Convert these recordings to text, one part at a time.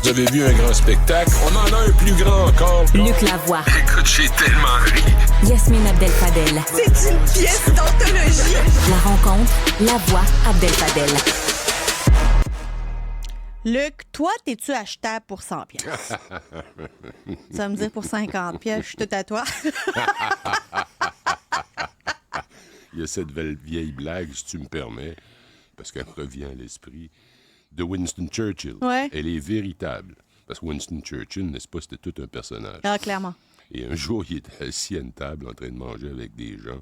Vous avez vu un grand spectacle? On en a un plus grand encore. Luc Lavoie. Écoute, j'ai tellement ri. Yasmine Abdel-Fadel. C'est une pièce d'anthologie. La rencontre, Lavoie Abdel-Fadel. Luc, toi, t'es-tu achetable pour 100 pièces? Tu vas me dire pour 50 pièces, je suis tout à toi. Il y a cette vieille blague, si tu me permets, parce qu'elle me revient à l'esprit, de Winston Churchill. Ouais. Elle est véritable. Parce que Winston Churchill, n'est-ce pas, c'était tout un personnage. Ah, clairement. Et un jour, il était assis à une table en train de manger avec des gens.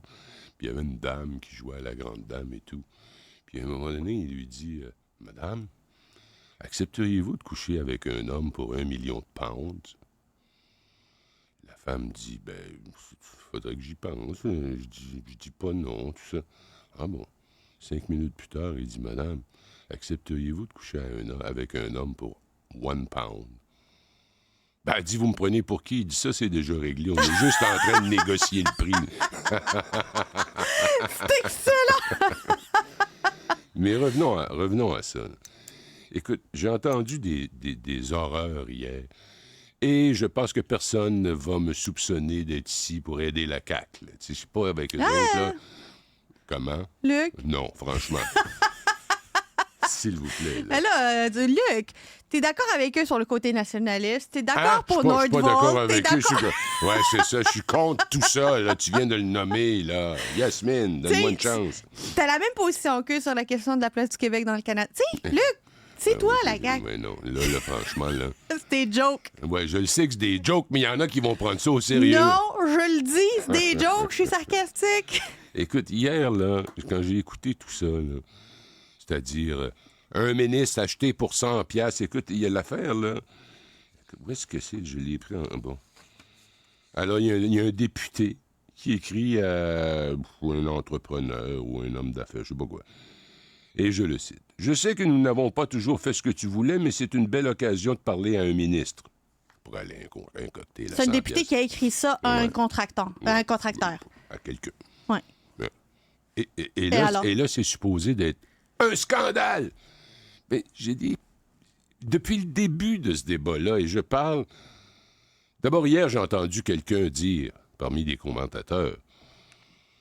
Puis il y avait une dame qui jouait à la grande dame et tout. Puis à un moment donné, il lui dit « Madame, accepteriez-vous de coucher avec un homme pour 1 million de pounds? » La femme dit « Ben, faudrait que j'y pense. Je dis pas non, tout ça. » Ah bon. 5 minutes plus tard, il dit « Madame, accepteriez-vous de coucher avec un homme pour 1 pound? » Ben, elle dit, vous me prenez pour qui? Il dit, ça, c'est déjà réglé. On est juste en train de négocier le prix. C'est excellent! Mais revenons à ça. Écoute, j'ai entendu des horreurs hier. Et je pense que personne ne va me soupçonner d'être ici pour aider la CAQ. Je ne suis pas avec eux autres, là. Comment? Luc? Non, franchement. S'il vous plaît. Là. Mais là, Luc, t'es d'accord avec eux sur le côté nationaliste? T'es d'accord pour Nordvolt? Je suis pas d'accord avec eux. Ouais, c'est ça. Je suis contre tout ça. Là. Tu viens de le nommer, là. Yasmine, donne-moi une chance. T'as la même position qu'eux sur la question de la place du Québec dans le Canada. Tu sais, Luc, c'est toi, la CAQ. Mais non, là, franchement, là. C'est des jokes. Ouais, je le sais que c'est des jokes, mais il y en a qui vont prendre ça au sérieux. Non, je le dis, c'est des jokes. Je suis sarcastique. Écoute, hier, là, quand j'ai écouté tout ça, là, c'est-à-dire un ministre acheté pour 100 piastres. Écoute, il y a l'affaire, là. Où est-ce que c'est? Je l'ai pris en... Bon. Alors, il y a un député qui écrit à un entrepreneur ou un homme d'affaires, je sais pas quoi. Et je le cite. « Je sais que nous n'avons pas toujours fait ce que tu voulais, mais c'est une belle occasion de parler à un ministre. » Pour aller un cocktail à 100 C'est un député piastres. qui a écrit ça à un contracteur. Un contracteur. À quelqu'un. Oui. Et là, c'est supposé d'être un scandale. Mais j'ai dit, depuis le début de ce débat-là, et je parle... D'abord, hier, j'ai entendu quelqu'un dire, parmi les commentateurs,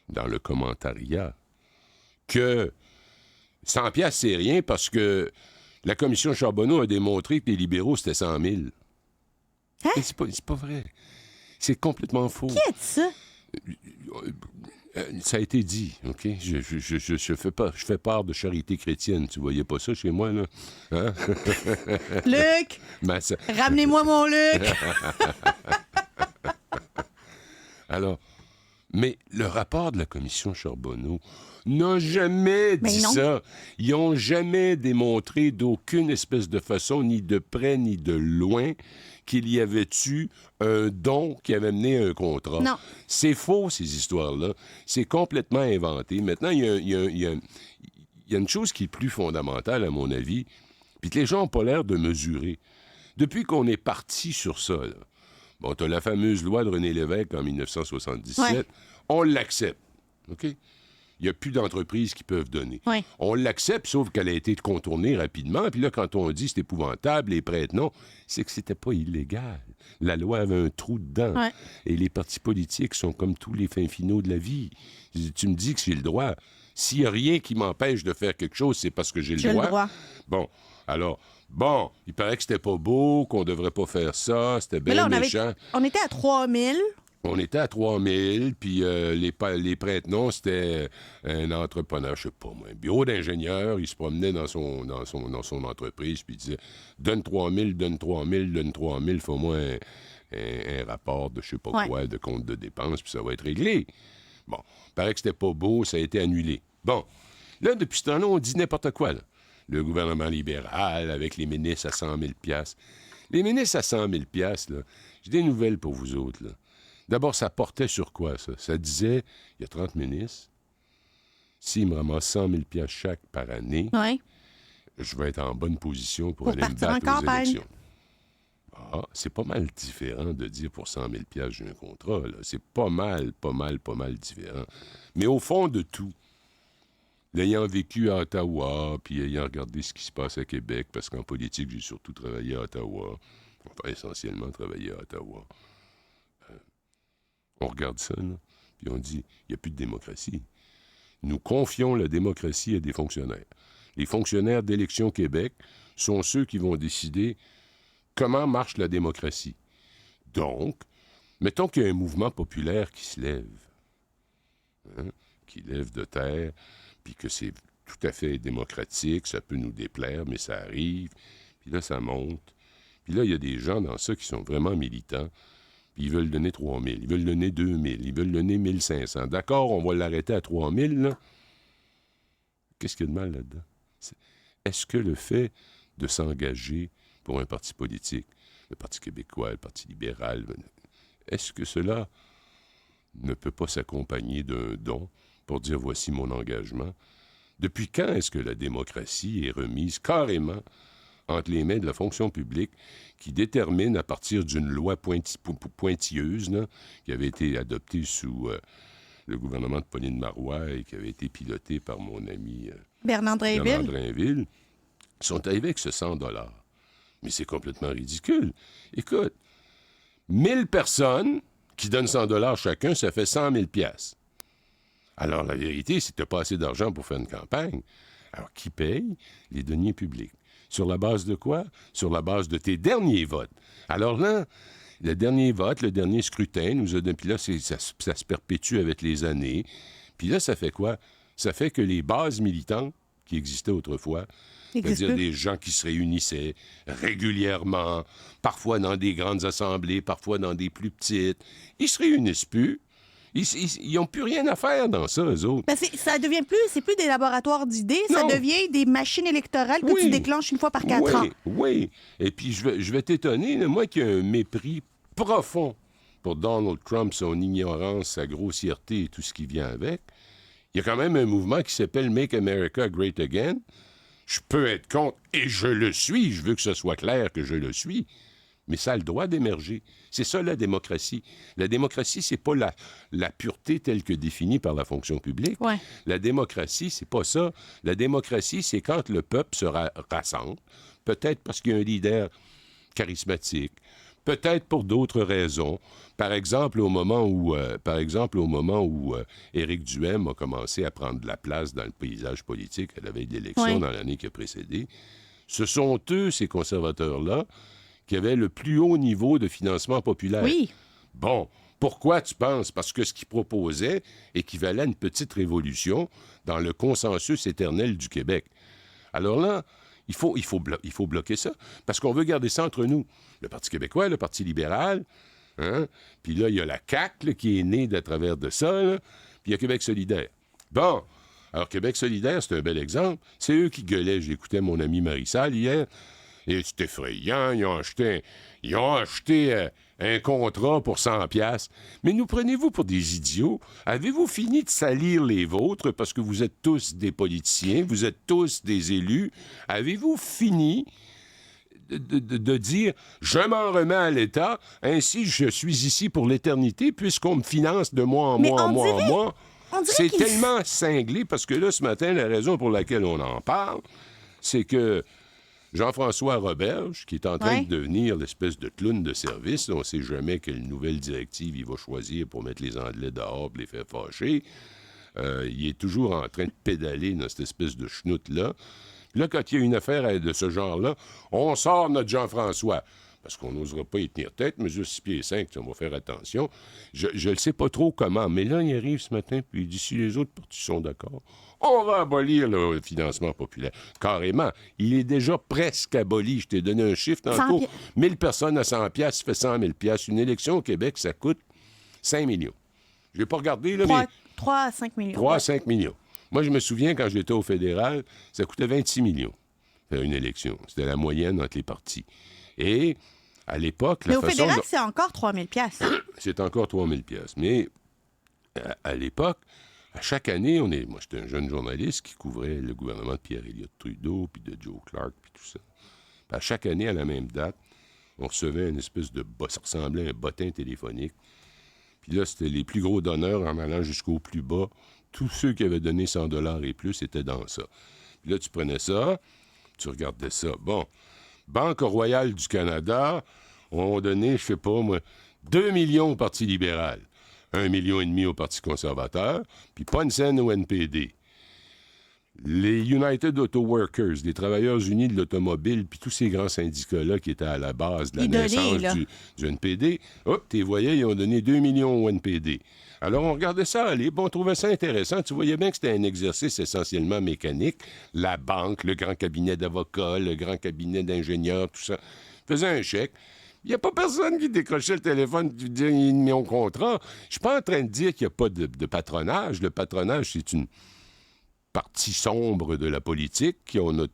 dans le commentariat, que 100 piastres, c'est rien parce que la commission Charbonneau a démontré que les libéraux, c'était 100 000. Hein? Mais c'est pas vrai. C'est complètement faux. Qui a dit ça? Ça a été dit, OK? Je fais part de charité chrétienne. Tu voyais pas ça chez moi, là? Hein? Luc! Ramenez-moi mon Luc! Alors, mais le rapport de la commission Charbonneau n'a jamais dit ça. Ils n'ont jamais démontré d'aucune espèce de façon, ni de près ni de loin, qu'il y avait eu un don qui avait mené à un contrat. Non. C'est faux, ces histoires-là. C'est complètement inventé. Maintenant, il y a une chose qui est plus fondamentale, à mon avis, puis que les gens n'ont pas l'air de mesurer. Depuis qu'on est parti sur ça, là, bon, tu as la fameuse loi de René Lévesque en 1977, on l'accepte, OK? Il n'y a plus d'entreprises qui peuvent donner. Oui. On l'accepte, sauf qu'elle a été contournée rapidement. Puis là, quand on dit c'est épouvantable, les prêtres non, c'est que c'était pas illégal. La loi avait un trou dedans. Ouais. Et les partis politiques sont comme tous les fins finaux de la vie. Tu me dis que j'ai le droit. S'il n'y a rien qui m'empêche de faire quelque chose, c'est parce que j'ai le droit. Bon, alors... Bon, il paraît que c'était pas beau, qu'on devrait pas faire ça, c'était bien méchant. On était à 3 000. On était à 3 000, puis les prêtres non, c'était un entrepreneur, je sais pas moi, un bureau d'ingénieur, il se promenait dans son entreprise, puis il disait « Donne 3 000, donne 3 000, donne 3 000, fais-moi un rapport de je sais pas quoi, de compte de dépenses, puis ça va être réglé. » Bon, il paraît que c'était pas beau, ça a été annulé. Bon, là, depuis ce temps-là, on dit n'importe quoi, là. Le gouvernement libéral, avec les ministres à 100 000 $. Les ministres à 100 000 $, là, j'ai des nouvelles pour vous autres, là. D'abord, ça portait sur quoi, ça? Ça disait, il y a 30 ministres, s'ils me ramassent 100 000 $ chaque par année, je vais être en bonne position pour aller me battre aux élections. Ah, c'est pas mal différent de dire pour 100 000 $ j'ai un contrat, là. C'est pas mal différent. Mais au fond de tout, l'ayant vécu à Ottawa, puis ayant regardé ce qui se passe à Québec, parce qu'en politique, j'ai surtout travaillé à Ottawa, enfin essentiellement travaillé à Ottawa, on regarde ça, là, puis on dit, il n'y a plus de démocratie. Nous confions la démocratie à des fonctionnaires. Les fonctionnaires d'Élection Québec sont ceux qui vont décider comment marche la démocratie. Donc, mettons qu'il y a un mouvement populaire qui se lève, qui lève de terre, puis que c'est tout à fait démocratique, ça peut nous déplaire, mais ça arrive, puis là, ça monte. Puis là, il y a des gens dans ça qui sont vraiment militants, puis ils veulent donner 3 000, ils veulent donner 2 000, ils veulent donner 1 500. D'accord, on va l'arrêter à 3 000, là. Qu'est-ce qu'il y a de mal là-dedans? Est-ce que le fait de s'engager pour un parti politique, le Parti québécois, le Parti libéral, est-ce que cela ne peut pas s'accompagner d'un don pour dire « voici mon engagement ». Depuis quand est-ce que la démocratie est remise carrément entre les mains de la fonction publique qui détermine à partir d'une loi pointilleuse là, qui avait été adoptée sous le gouvernement de Pauline Marois et qui avait été pilotée par mon ami Bernard Drainville, sont arrivés avec ce 100 $. Mais c'est complètement ridicule. Écoute, 1000 personnes qui donnent 100 $ chacun, ça fait 100 000 $. Alors, la vérité, c'est que tu n'as pas assez d'argent pour faire une campagne. Alors, qui paye? Les deniers publics. Sur la base de quoi? Sur la base de tes derniers votes. Alors là, le dernier vote, le dernier scrutin, nous a donné... Puis là, ça se perpétue avec les années. Puis là, ça fait quoi? Ça fait que les bases militantes qui existaient autrefois, c'est-à-dire des gens qui se réunissaient régulièrement, parfois dans des grandes assemblées, parfois dans des plus petites, ils se réunissent plus. Ils n'ont plus rien à faire dans ça, eux autres. Ben ça devient plus, c'est plus des laboratoires d'idées, ça devient des machines électorales que tu déclenches une fois par 4 ans. Oui, et puis je vais t'étonner, là, moi qui ai un mépris profond pour Donald Trump, son ignorance, sa grossièreté et tout ce qui vient avec, il y a quand même un mouvement qui s'appelle « Make America Great Again ». Je peux être contre, et je le suis, je veux que ce soit clair que je le suis, mais ça a le droit d'émerger. C'est ça, la démocratie. La démocratie, c'est pas la pureté telle que définie par la fonction publique. Ouais. La démocratie, c'est pas ça. La démocratie, c'est quand le peuple se rassemble, peut-être parce qu'il y a un leader charismatique, peut-être pour d'autres raisons. Par exemple, au moment où Éric Duhaime a commencé à prendre de la place dans le paysage politique à la veille de l'élection dans l'année qui a précédé, ce sont eux, ces conservateurs-là, qui avaient le plus haut niveau de financement populaire. Oui. Bon, pourquoi tu penses? Parce que ce qu'ils proposaient équivalait à une petite révolution dans le consensus éternel du Québec. Alors là, il faut bloquer ça, parce qu'on veut garder ça entre nous. Le Parti québécois, le Parti libéral, hein? Puis là, il y a la CAQ là, qui est née à travers de ça, là. Puis il y a Québec solidaire. Bon, alors Québec solidaire, c'est un bel exemple. C'est eux qui gueulaient. J'écoutais mon ami Marissal hier, et c'est effrayant. Ils ont acheté un contrat pour 100 $. Mais nous prenez-vous pour des idiots? Avez-vous fini de salir les vôtres parce que vous êtes tous des politiciens, vous êtes tous des élus? Avez-vous fini de dire « je m'en remets à l'État, ainsi je suis ici pour l'éternité puisqu'on me finance de mois en mois en mois en mois ». C'est tellement cinglé parce que là, ce matin, la raison pour laquelle on en parle, c'est que Jean-François Roberge, qui est en train de devenir l'espèce de clown de service, on ne sait jamais quelle nouvelle directive il va choisir pour mettre les Anglais dehors et les faire fâcher. Il est toujours en train de pédaler dans cette espèce de chenoute-là. Là, quand il y a une affaire de ce genre-là, on sort notre Jean-François. Parce qu'on n'osera pas y tenir tête, mesure 6 pieds 5, on va faire attention. Je ne sais pas trop comment, mais là, il arrive ce matin, puis il dit si les autres partis sont d'accord, on va abolir le financement populaire. Carrément. Il est déjà presque aboli. Je t'ai donné un chiffre tantôt. 1000 personnes à 100 $, ça fait 100 000 $. Une élection au Québec, ça coûte 5 millions. Je n'ai pas regardé, là, mais... 3 à 5 millions. 3 à 5 millions. Moi, je me souviens, quand j'étais au fédéral, ça coûtait 26 millions, faire une élection. C'était la moyenne entre les partis. Et à l'époque... Mais au fédéral, c'est encore 3 000 $. C'est encore 3 000 $. Mais à l'époque, à chaque année, moi, j'étais un jeune journaliste qui couvrait le gouvernement de Pierre-Éliott Trudeau, puis de Joe Clark, puis tout ça. Puis à chaque année, à la même date, on recevait une espèce de... ça ressemblait à un bottin téléphonique. Puis là, c'était les plus gros donneurs en allant jusqu'au plus bas tous ceux qui avaient donné 100 $ et plus étaient dans ça. Puis là, tu prenais ça, tu regardais ça. Bon, Banque Royale du Canada ont donné, je sais pas moi, 2 millions au Parti libéral, 1,5 million au Parti conservateur, puis pas une scène au NPD. Les United Auto Workers, les Travailleurs unis de l'automobile, puis tous ces grands syndicats-là qui étaient à la base de la naissance du NPD, hop, tu les voyais, ils ont donné 2 millions au NPD. Alors, on regardait ça aller, bon, on trouvait ça intéressant. Tu voyais bien que c'était un exercice essentiellement mécanique. La banque, le grand cabinet d'avocats, le grand cabinet d'ingénieurs, tout ça, faisait un chèque. Il n'y a pas personne qui décrochait le téléphone et disait « ils mis au contrat ». Je suis pas en train de dire qu'il n'y a pas de patronage. Le patronage, c'est une partie sombre de la politique. On a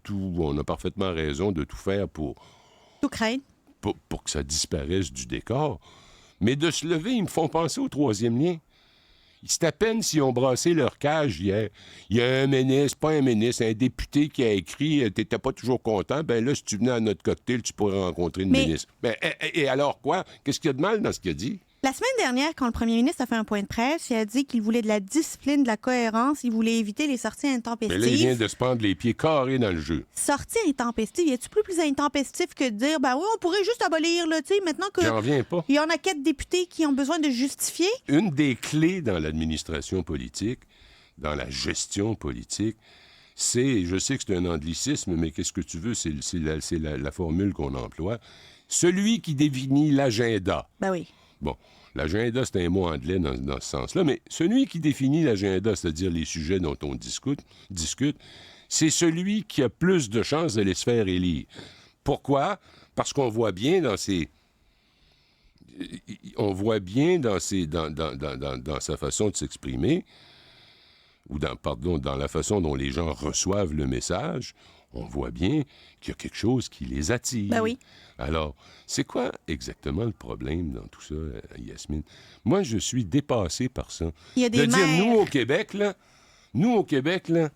parfaitement raison de tout faire pour que ça disparaisse du décor. Mais de se lever, ils me font penser au troisième lien. C'est à peine s'ils ont brassé leur cage hier. Il y a un ministre, pas un ministre, un député qui a écrit « T'étais pas toujours content, ben là, si tu venais à notre cocktail, tu pourrais rencontrer une ministre. » Ben, et alors quoi? Qu'est-ce qu'il y a de mal dans ce qu'il a dit? La semaine dernière, quand le premier ministre a fait un point de presse, il a dit qu'il voulait de la discipline, de la cohérence, il voulait éviter les sorties intempestives. Mais là, il vient de se prendre les pieds carrés dans le jeu. Sorties intempestives, y a-tu plus intempestif que de dire, ben oui, on pourrait juste abolir, là, tu sais, maintenant que... J'en reviens pas. Il y en a 4 députés qui ont besoin de justifier. Une des clés dans l'administration politique, dans la gestion politique, je sais que c'est un anglicisme, mais qu'est-ce que tu veux, c'est la formule qu'on emploie. Celui qui définit l'agenda. Ben oui. Bon, l'agenda, c'est un mot anglais dans ce sens-là, mais celui qui définit l'agenda, c'est-à-dire les sujets dont on discute, c'est celui qui a plus de chances de les se faire élire. Pourquoi? Parce qu'on voit bien dans sa façon de s'exprimer, ou dans la façon dont les gens reçoivent le message, on voit bien qu'il y a quelque chose qui les attire. Ben oui. Alors, c'est quoi exactement le problème dans tout ça, Yasmine? Moi, je suis dépassé par ça. Il y a des dire, nous, au Québec, là,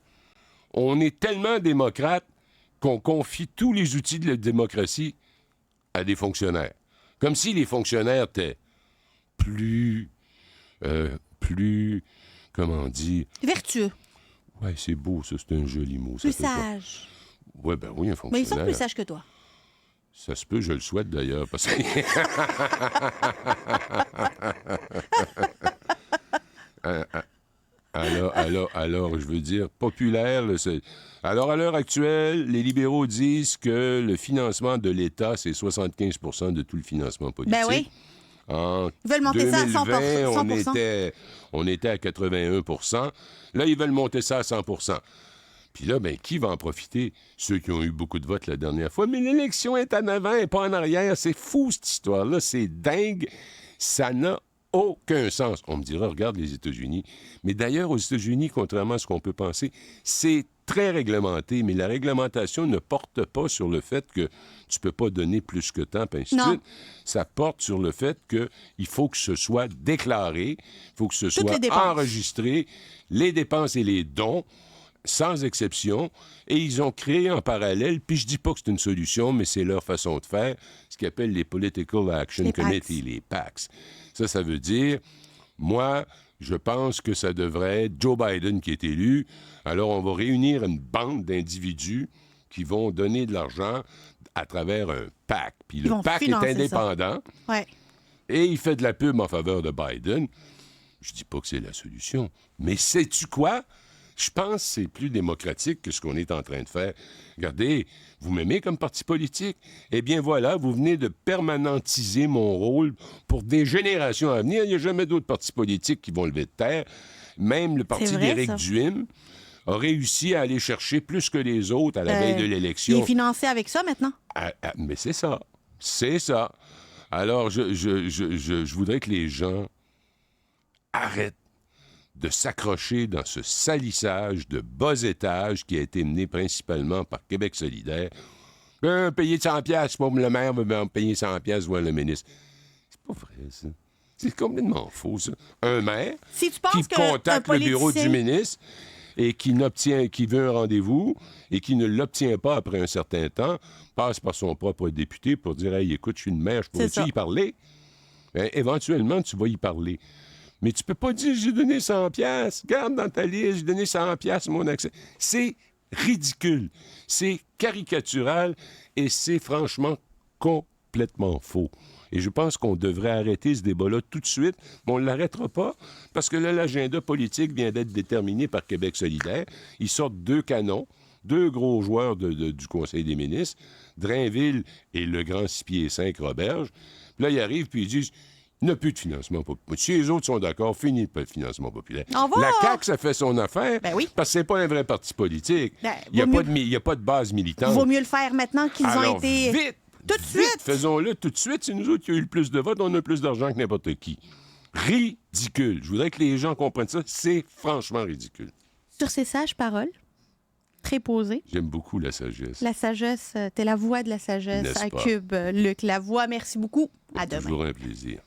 on est tellement démocrate qu'on confie tous les outils de la démocratie à des fonctionnaires. Comme si les fonctionnaires étaient plus, comment on dit? Vertueux. Oui, c'est beau, ça, c'est un joli mot. Plus sage. Oui, ben oui, un fonctionnaire. Mais ils sont plus sages que toi. Ça se peut, je le souhaite d'ailleurs, parce que... Alors, je veux dire, populaire, alors à l'heure actuelle, les libéraux disent que le financement de l'État, c'est 75 % de tout le financement politique. Ben oui. En ils veulent monter 2020, ça à 100%. On était à 81 %. Là, ils veulent monter ça à 100 %. Puis là, ben, qui va en profiter? Ceux qui ont eu beaucoup de votes la dernière fois. Mais l'élection est en avant et pas en arrière. C'est fou, cette histoire-là. C'est dingue. Ça n'a aucun sens. On me dira, regarde les États-Unis. Mais d'ailleurs, aux États-Unis, contrairement à ce qu'on peut penser, c'est très réglementé. Mais la réglementation ne porte pas sur le fait que tu peux pas donner plus que tant, puis ainsi de suite. Ça porte sur le fait qu'il faut que ce soit déclaré, il faut que ce soit enregistré, les dépenses et les dons, sans exception, et ils ont créé en parallèle, puis je dis pas que c'est une solution, mais c'est leur façon de faire, ce qu'ils appellent les Political Action Committee, les PACs. Ça veut dire, moi, je pense que ça devrait être Joe Biden qui est élu, alors on va réunir une bande d'individus qui vont donner de l'argent à travers un PAC. Puis le PAC est indépendant, et il fait de la pub en faveur de Biden. Je dis pas que c'est la solution, mais sais-tu quoi? Je pense que c'est plus démocratique que ce qu'on est en train de faire. Regardez, vous m'aimez comme parti politique? Eh bien voilà, vous venez de permanentiser mon rôle pour des générations à venir. Il n'y a jamais d'autres partis politiques qui vont lever de terre. Même le parti d'Éric Duhem a réussi à aller chercher plus que les autres à la veille de l'élection. Il est financé avec ça maintenant? Mais c'est ça. C'est ça. Alors, je voudrais que les gens arrêtent de s'accrocher dans ce salissage de bas étage qui a été mené principalement par Québec solidaire. Payer 100$, pas le maire veut payer 100$ voir le ministre. C'est pas vrai, ça. C'est complètement faux, ça. Un maire qui contacte le bureau du ministre et qui veut un rendez-vous et qui ne l'obtient pas après un certain temps, passe par son propre député pour dire « Hey, écoute, je suis une maire, je pourrais-tu y parler? » Éventuellement, tu vas y parler. Mais tu peux pas dire, j'ai donné 100 piastres. Garde dans ta liste, j'ai donné 100 piastres, mon accès. C'est ridicule. C'est caricatural et c'est franchement complètement faux. Et je pense qu'on devrait arrêter ce débat-là tout de suite, mais on ne l'arrêtera pas parce que là, l'agenda politique vient d'être déterminé par Québec solidaire. Ils sortent 2 canons, 2 gros joueurs du Conseil des ministres, Drainville et le grand 6 pieds 5 Roberge. Puis là, ils arrivent puis ils disent il n'y a plus de financement populaire. Si les autres sont d'accord, fini le financement populaire. La CAQ, ça fait son affaire parce que c'est pas un vrai parti politique. Il n'y a pas de base militante. Il vaut mieux le faire maintenant qu'ils ont été... Vite! Tout de suite! Faisons-le tout de suite. C'est nous autres qui avons eu le plus de votes, on a plus d'argent que n'importe qui. Ridicule. Je voudrais que les gens comprennent ça. C'est franchement ridicule. Sur ces sages paroles, très posées. J'aime beaucoup la sagesse. La sagesse, t'es la voix de la sagesse à Cube, Luc Lavoie. Merci beaucoup. À demain. Toujours un plaisir.